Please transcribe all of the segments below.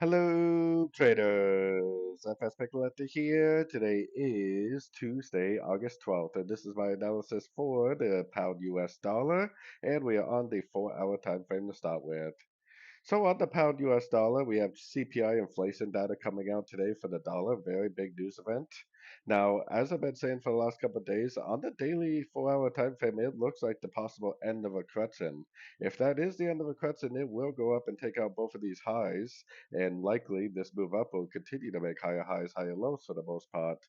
Hello, traders. FX Pip Collector here. Today is Tuesday, August 12th, and this is my analysis for the pound US dollar, and we are on the 4-hour time frame to start with. So on the pound US dollar, we have CPI inflation data coming out today for the dollar, very big news event. Now, as I've been saying for the last couple of days, on the daily 4-hour time frame, it looks like the possible end of a correction. If that is the end of a correction, it will go up and take out both of these highs, and likely this move up will continue to make higher highs, higher lows for the most part.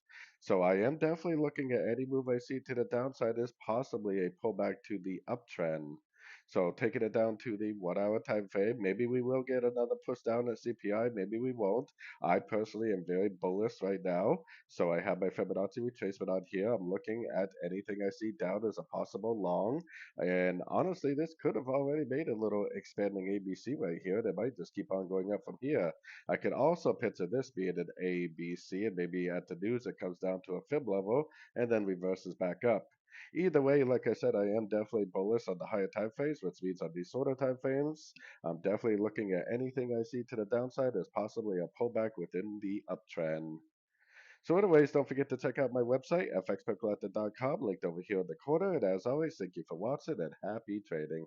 So I am definitely looking at any move I see to the downside as possibly a pullback to the uptrend. So taking it down to the 1 hour time frame, maybe we will get another push down at CPI, maybe we won't. I personally am very bullish right now, so I have my Fibonacci retracement on here. I'm looking at anything I see down as a possible long, and honestly, this could have already made a little expanding ABC right here. It might just keep on going up from here. I could also picture this being an ABC, and maybe at the news it comes down to a fib level and then reverses back up. Either way, like I said, I am definitely bullish on the higher time frames, which means on these shorter time frames, I'm definitely looking at anything I see to the downside as possibly a pullback within the uptrend. So anyways, don't forget to check out my website, fxpipcollector.com, linked over here in the corner. And as always, thank you for watching and happy trading.